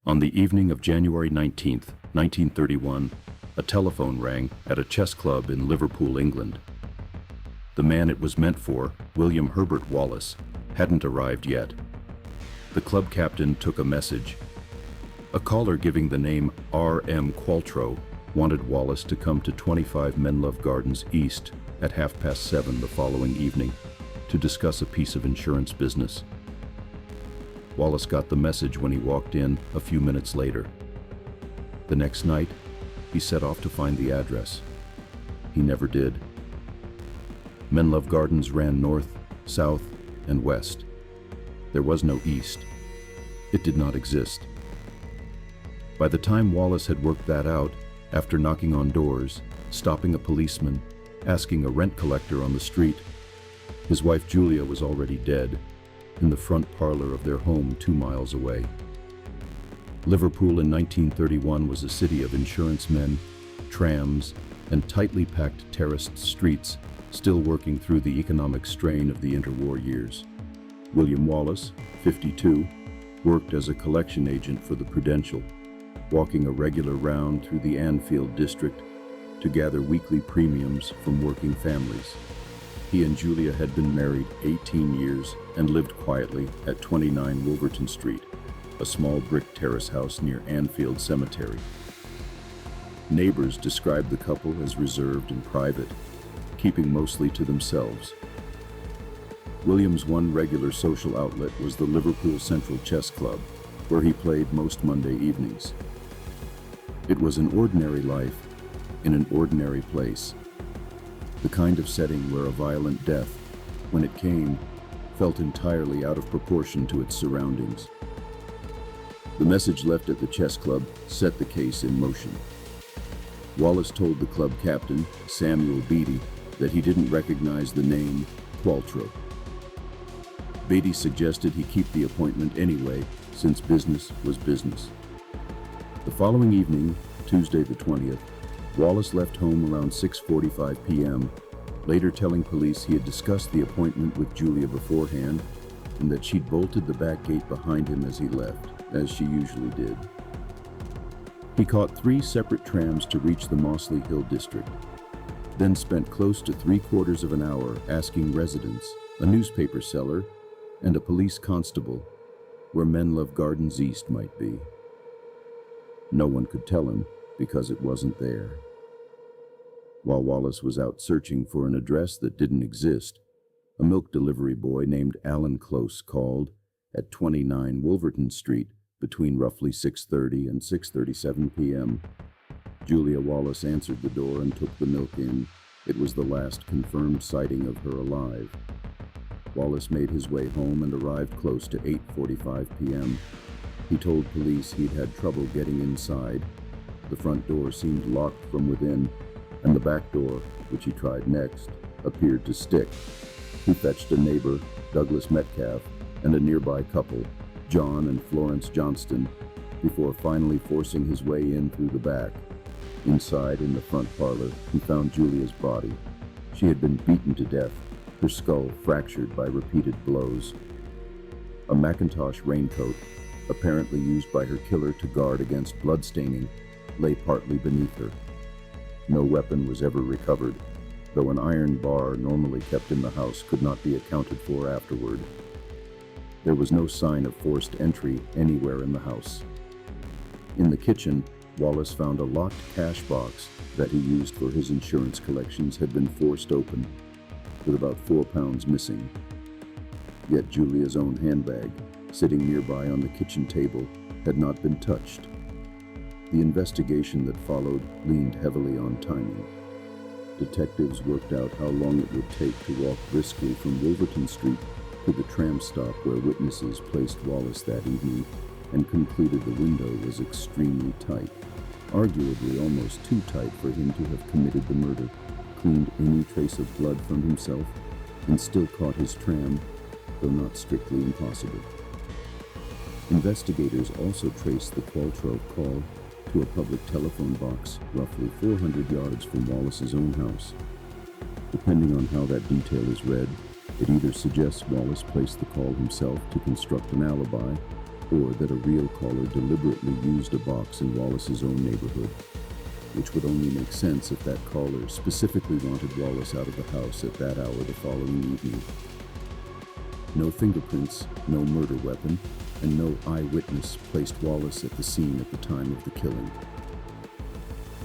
On the evening of January 19th, 1931, a telephone rang at a chess club in Liverpool, England. The man it was meant for, William Herbert Wallace, hadn't arrived yet. The club captain took a message. A caller giving the name R.M. Qualtrough wanted Wallace to come to 25 Menlove Gardens East at 7:30 the following evening to discuss a piece of insurance business. Wallace got the message when he walked in a few minutes later. The next night, he set off to find the address. He never did. Menlove Gardens ran north, south, and west. There was no east. It did not exist. By the time Wallace had worked that out, after knocking on doors, stopping a policeman, asking a rent collector on the street, his wife Julia was already dead in the front parlor of their home 2 miles away. Liverpool in 1931 was a city of insurance men, trams, and tightly packed terraced streets still working through the economic strain of the interwar years. William Wallace, 52, worked as a collection agent for the Prudential, walking a regular round through the Anfield district to gather weekly premiums from working families. He and Julia had been married 18 years and lived quietly at 29 Wolverton Street, a small brick terrace house near Anfield Cemetery. Neighbors described the couple as reserved and private, keeping mostly to themselves. William's one regular social outlet was the Liverpool Central Chess Club, where he played most Monday evenings. It was an ordinary life in an ordinary place, the kind of setting where a violent death, when it came, felt entirely out of proportion to its surroundings. The message left at the chess club set the case in motion. Wallace told the club captain, Samuel Beatty, that he didn't recognize the name Qualtrough. Beatty suggested he keep the appointment anyway, since business was business. The following evening, Tuesday the 20th, Wallace left home around 6:45 p.m., later telling police he had discussed the appointment with Julia beforehand and that she'd bolted the back gate behind him as he left, as she usually did. He caught 3 separate trams to reach the Mossley Hill district, then spent close to 3/4 of an hour asking residents, a newspaper seller, and a police constable where Menlove Gardens East might be. No one could tell him because it wasn't there. While Wallace was out searching for an address that didn't exist, a milk delivery boy named Alan Close called at 29 Wolverton Street between roughly 6:30 and 6:37 p.m. Julia Wallace answered the door and took the milk in. It was the last confirmed sighting of her alive. Wallace made his way home and arrived close to 8:45 p.m. He told police he'd had trouble getting inside. The front door seemed locked from within, and the back door, which he tried next, appeared to stick. He fetched a neighbor, Douglas Metcalf, and a nearby couple, John and Florence Johnston, before finally forcing his way in through the back. Inside, in the front parlor, he found Julia's body. She had been beaten to death, her skull fractured by repeated blows. A Macintosh raincoat, apparently used by her killer to guard against bloodstaining, lay partly beneath her. No weapon was ever recovered, though an iron bar normally kept in the house could not be accounted for afterward. There was no sign of forced entry anywhere in the house. In the kitchen, Wallace found a locked cash box that he used for his insurance collections had been forced open, with about 4 pounds missing. Yet Julia's own handbag, sitting nearby on the kitchen table, had not been touched. The investigation that followed leaned heavily on timing. Detectives worked out how long it would take to walk briskly from Wolverton Street to the tram stop where witnesses placed Wallace that evening and concluded the window was extremely tight, arguably almost too tight for him to have committed the murder, cleaned any trace of blood from himself, and still caught his tram, though not strictly impossible. Investigators also traced the Qualtrough call to a public telephone box roughly 400 yards from Wallace's own house. Depending on how that detail is read, it either suggests Wallace placed the call himself to construct an alibi, or that a real caller deliberately used a box in Wallace's own neighborhood, which would only make sense if that caller specifically wanted Wallace out of the house at that hour the following evening. No fingerprints, no murder weapon, and no eyewitness placed Wallace at the scene at the time of the killing.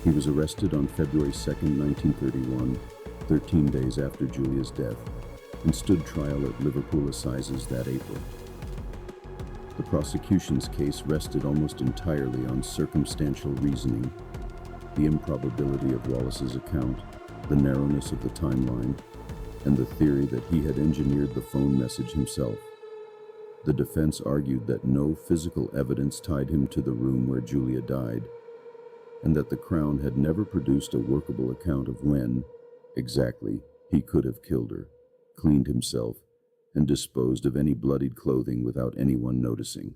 He was arrested on February 2, 1931, 13 days after Julia's death, and stood trial at Liverpool Assizes that April. The prosecution's case rested almost entirely on circumstantial reasoning, the improbability of Wallace's account, the narrowness of the timeline, and the theory that he had engineered the phone message himself. The defense argued that no physical evidence tied him to the room where Julia died, and that the Crown had never produced a workable account of when, exactly, he could have killed her, cleaned himself, and disposed of any bloodied clothing without anyone noticing.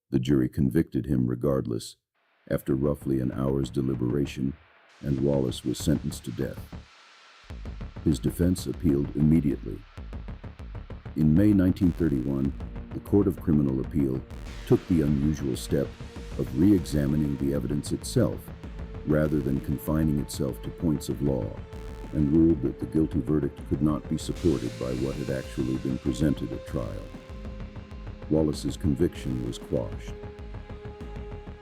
The jury convicted him regardless, after roughly an hour's deliberation, and Wallace was sentenced to death. His defense appealed immediately. In May 1931, the Court of Criminal Appeal took the unusual step of re-examining the evidence itself, rather than confining itself to points of law, and ruled that the guilty verdict could not be supported by what had actually been presented at trial. Wallace's conviction was quashed.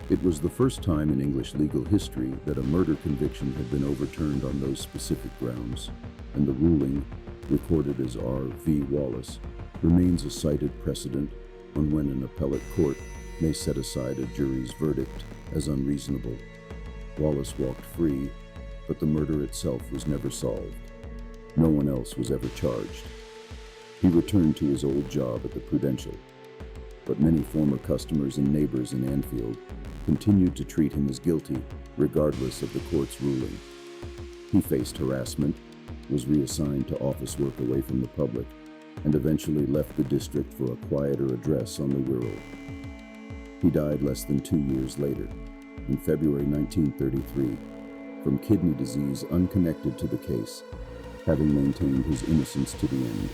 It was the first time in English legal history that a murder conviction had been overturned on those specific grounds, and the ruling, recorded as R. v. Wallace, remains a cited precedent on when an appellate court may set aside a jury's verdict as unreasonable. Wallace walked free, but the murder itself was never solved. No one else was ever charged. He returned to his old job at the Prudential, but many former customers and neighbors in Anfield continued to treat him as guilty, regardless of the court's ruling. He faced harassment, was reassigned to office work away from the public, and eventually left the district for a quieter address on the Wirral. He died less than 2 years later, in February 1933, from kidney disease unconnected to the case, having maintained his innocence to the end.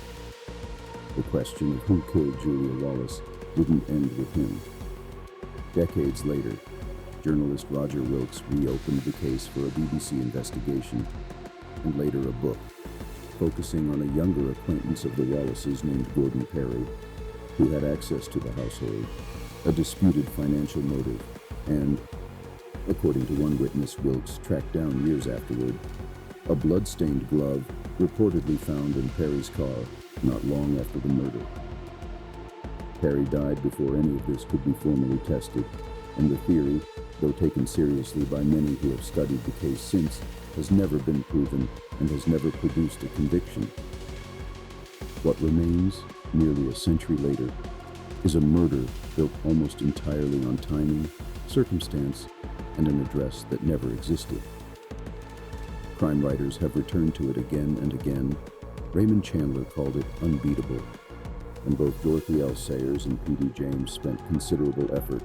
The question of who killed Julia Wallace didn't end with him. Decades later, journalist Roger Wilkes reopened the case for a BBC investigation, and later a book, focusing on a younger acquaintance of the Wallaces named Gordon Perry, who had access to the household, a disputed financial motive, and, according to one witness Wilkes tracked down years afterward, a blood-stained glove reportedly found in Perry's car not long after the murder. Perry died before any of this could be formally tested, and the theory, though taken seriously by many who have studied the case since, has never been proven and has never produced a conviction. What remains, nearly a century later, is a murder built almost entirely on timing, circumstance, and an address that never existed. Crime writers have returned to it again and again. Raymond Chandler called it unbeatable, and both Dorothy L. Sayers and P.D. James spent considerable effort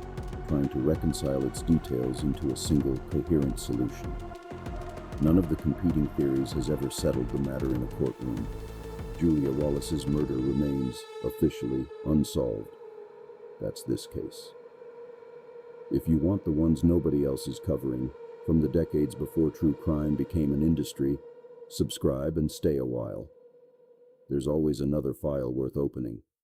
trying to reconcile its details into a single, coherent solution. None of the competing theories has ever settled the matter in a courtroom. Julia Wallace's murder remains, officially, unsolved. That's this case. If you want the ones nobody else is covering, from the decades before true crime became an industry, subscribe and stay a while. There's always another file worth opening.